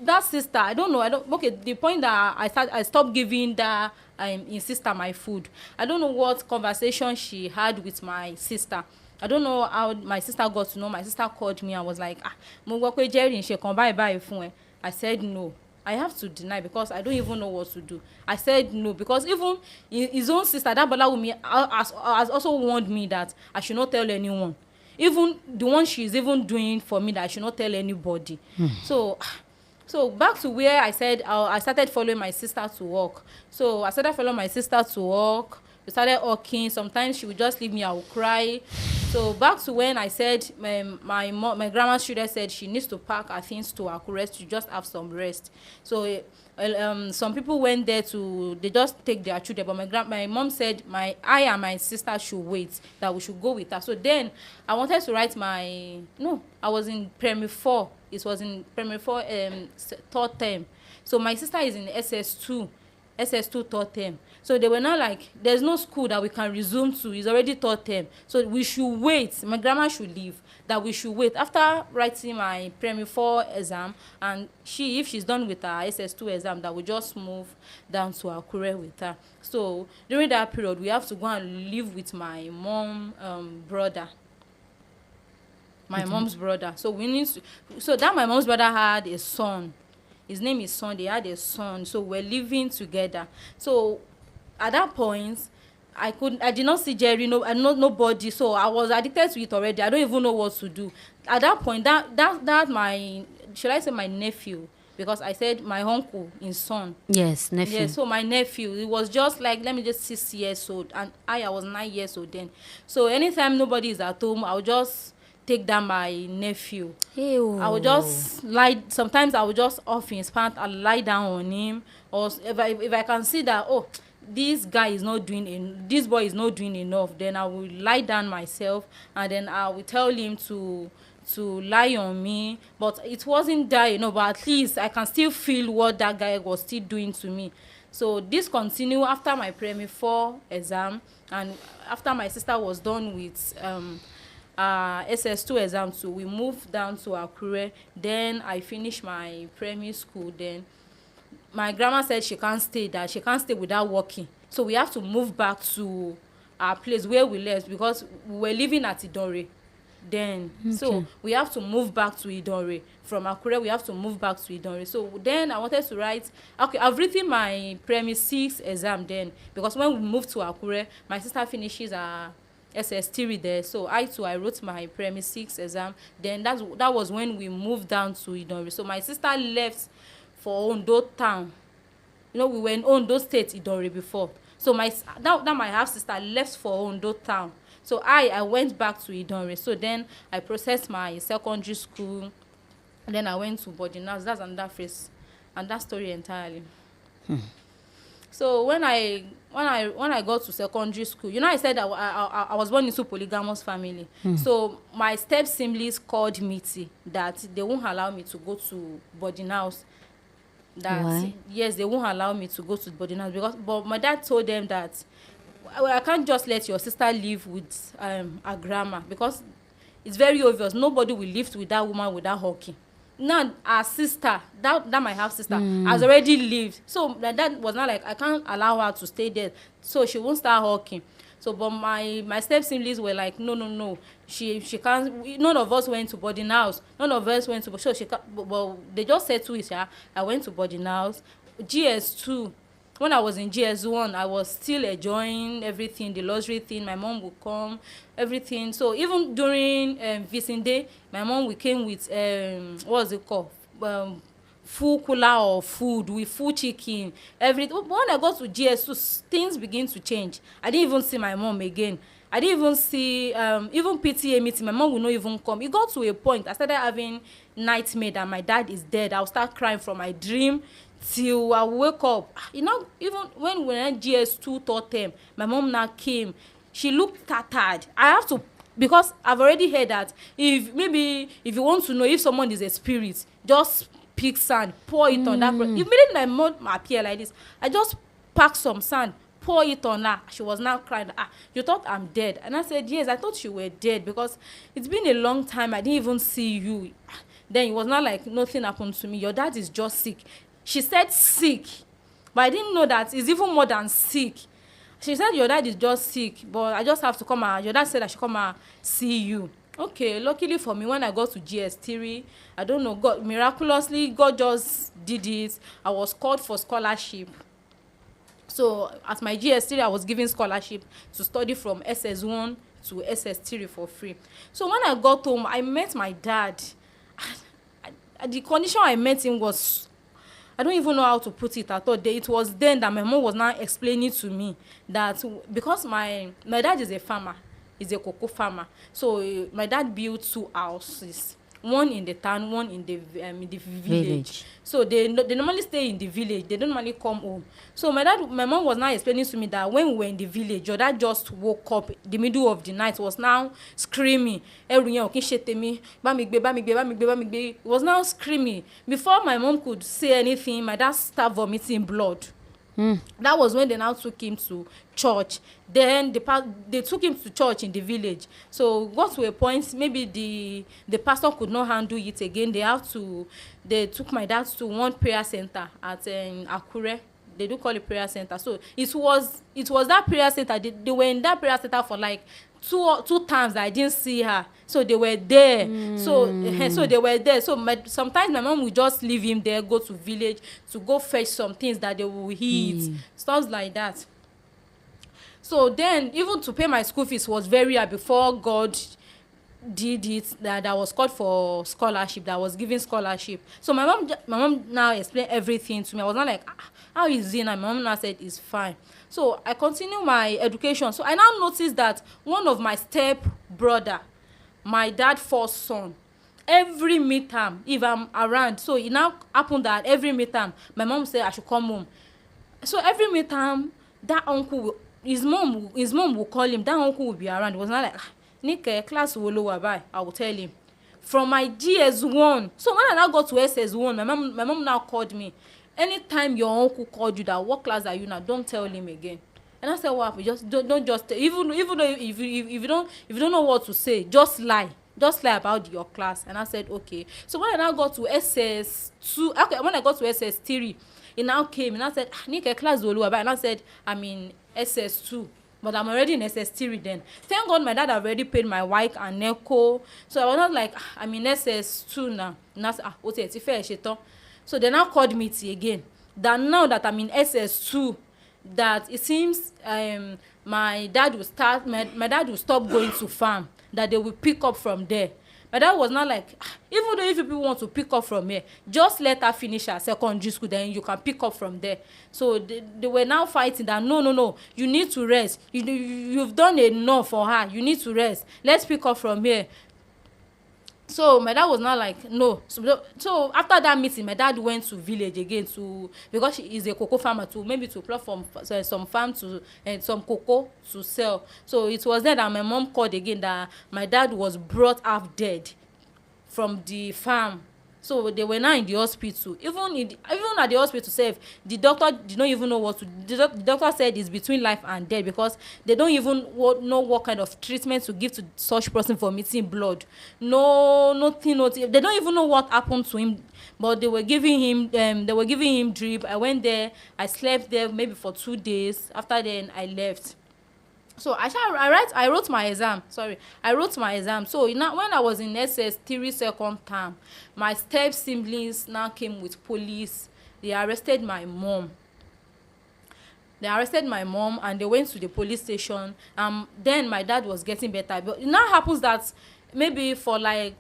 that sister, I don't know. Okay, the point that I stopped giving that in sister my food. I don't know what conversation she had with my sister. I don't know how my sister got to know. My sister called me and was like, mo gbọ́ pé Jerry ń ṣe kan báyìí báyìí fún ẹ. I said no. I have to deny because I don't even know what to do. I said no because even his own sister, that Bola Wumi, has also warned me that I should not tell anyone. Even the one she's even doing for me, that I should not tell anybody. So back to where I said I started following my sister to work. So I started following my sister to work. We started talking. Sometimes she would just leave me, I would cry. So back to when I said my grandma's children said she needs to pack her things to Akure to just have some rest. So some people went there they just take their children, but my mom said I and my sister should wait, that we should go with her. So then I wanted to write I was in primary 4. It was in primary 4 third term. So my sister is in SS2 third term. So they were not like, there's no school that we can resume to. It's already third term. So we should wait. My grandma should leave. That we should wait. After writing my primary 4 exam, and if she's done with her SS2 exam, that we just move down to Akure with her. So during that period, we have to go and live with my brother. My mom's brother. So my mom's brother had a son. His name is Son. They had a son. So we're living together. So at that point, I did not see Jerry, nobody. So I was addicted to it already. I don't even know what to do. At that point, should I say my nephew? Because I said my uncle in son. Yes, nephew. Yes, so my nephew, it was just like, let me just 6 years old. And I was 9 years old then. So anytime nobody is at home, I'll just take down my nephew. Ew. I would just sometimes I would just off his pants and lie down on him. Or if I can see that, this boy is not doing enough, then I will lie down myself, and then I will tell him to lie on me. But it wasn't that, but at least I can still feel what that guy was still doing to me. So this continued after my primary 4 exam, and after my sister was done with SS2 exam too. We moved down to Akure. Then I finished my primary school. Then my grandma said she can't stay without working. So we have to move back to our place where we left, because we were living at Idore then. Okay. So we have to move back to Idore. From Akure, we have to move back to Idore. So then I wanted to write, I've written my primary 6 exam then, because when we moved to Akure, my sister finishes her SS3 there. So I wrote my primary 6 exam. Then that was when we moved down to Idore. So my sister left for Ondo town. We were in Ondo State, Idore before. So my half sister left for Ondo town. So I went back to Idore. So then I processed my secondary school. And then I went to boarding house. That's another phase, and that story entirely. So when I got to secondary school, I said I was born into polygamous family. So my step siblings called me that they won't allow me to go to boarding house. Why? Yes, they won't allow me to go to boarding house but my dad told them that I can't just let your sister live with her grandma, because it's very obvious nobody will live with that woman without hawking. Now our sister, that my half sister, has already lived. So my dad was not like, I can't allow her to stay there, so she won't start hawking. So but my step siblings were like, no, she can't. None of us went to boarding house. None of us went to, so she can't. But they just said to it, I went to boarding house. GS2, when I was in GS1, I was still enjoying everything, the luxury thing. My mom would come, everything. So even during visiting day, my mom we came with what's it called, full cooler of food with full chicken, everything. But when I got to GS2, things begin to change. I didn't even see my mom again. I didn't even see even PTA meeting. My mom would not even come. It got to a point I started having nightmare that my dad is dead. I'll start crying from my dream till I wake up. Even when we were in GS2 third term, my mom now came. She looked tattered. I have to, because I've already heard that if you want to know if someone is a spirit, just pick sand, pour it on that person. Immediately my mom appeared like this, I just packed some sand, pour it on her. She was now crying, you thought I'm dead? And I said, yes, I thought you were dead, because it's been a long time I didn't even see you. Then it was not like nothing happened to me. Your dad is just sick. She said sick, but I didn't know that it's even more than sick. She said your dad is just sick, but I just have to come and your dad said I should come and see you. Okay, luckily for me, when I got to GS3, I don't know, God miraculously, God just did it. I was called for scholarship. So at my GS3, I was given scholarship to study from SS1 to SS3 for free. So when I got home, I met my dad. The condition I met him was, I don't even know how to put it at all. It was then that my mom was now explaining to me that because my dad is a farmer, he's a cocoa farmer. So my dad built 2 houses, one in the town, one in the village. So they normally stay in the village. They don't normally come home. So my mom was now explaining to me that when we were in the village, your dad just woke up the middle of the night, was now screaming. He was now screaming. Before my mom could say anything, my dad started vomiting blood. That was when they now took him to church. Then they took him to church in the village. So got to a point, maybe the pastor could not handle it again. They took my dad to one prayer center at Akure. They do call it prayer center. So it was that prayer center. They were in that prayer center for like two times. I didn't see her. So they were there. So they were there. So sometimes my mom would just leave him there, go to village to go fetch some things that they will eat, stuff like that. So then even to pay my school fees was very hard before God did it, that I was called for scholarship, that I was given scholarship. So my mom now explained everything to me. I was not like, how is it? And my mom now said it's fine. So I continue my education. So I now noticed that one of my step brother, my dad's first son, every midterm, if I'm around, so it now happened that every midterm my mom said I should come home. So every midterm that uncle his mom will call him. That uncle will be around. It was not like Nike class will lower by. I will tell him from my GS1. So when I now got to SS1, my mom now called me. Anytime your uncle called you that what class are you now, don't tell him again. And I said, what happened? Just don't just even though if you don't know what to say, just lie about your class. And I said okay. So when I now got to SS2, okay, when I got to SS3, he now came and I said, Nike class will lower. And I said, I'm in SS2, but I'm already in SS3 then. Thank God my dad already paid my WAEC and NECO. So I was not like, I'm in SS2 now. And I said, so they now called me again. That now that I'm in SS2, that it seems my dad will stop going to farm, that they will pick up from there. My dad was not like, even though if people want to pick up from here, just let her finish her secondary school, then you can pick up from there. So they were now fighting that no, you need to rest. You've done enough for her. You need to rest. Let's pick up from here. So my dad was not like no. So after that meeting, my dad went to village again because he is a cocoa farmer, to pluck from some farm to some cocoa to sell. So it was then that my mom called again that my dad was brought half dead from the farm. So they were now in the hospital. Even at the hospital sef, the doctor did not even know what to do. The doctor said it's between life and death because they don't even know what kind of treatment to give to such person for missing blood. Nothing. They don't even know what happened to him. But they were giving him drip. I went there. I slept there maybe for 2 days. After then, I left. So I wrote my exam. So now when I was in SS3 second term, my step siblings now came with police. They arrested my mom and they went to the police station. Then my dad was getting better. But it now happens that maybe for like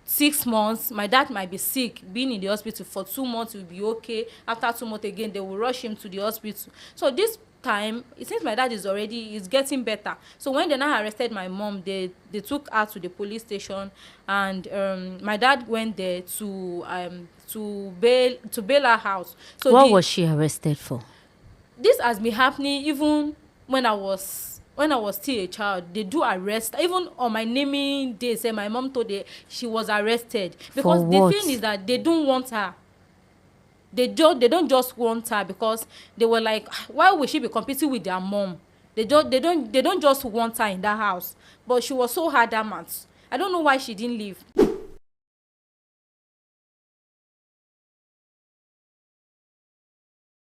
6 months, my dad might be sick, being in the hospital for 2 months, he will be okay. After 2 months again, they will rush him to the hospital. So this time, it seems my dad is getting better. So when they now arrested my mom, they took her to the police station, and my dad went there to bail her out. So what was she arrested for? This has been happening even when I was still a child. They do arrest. Even on my naming day, say my mom told her she was arrested because the thing is that they don't want her. They don't just want her because they were like, why would she be competing with their mom? They don't just want her in that house. But she was so hard at maths. I don't know why she didn't leave.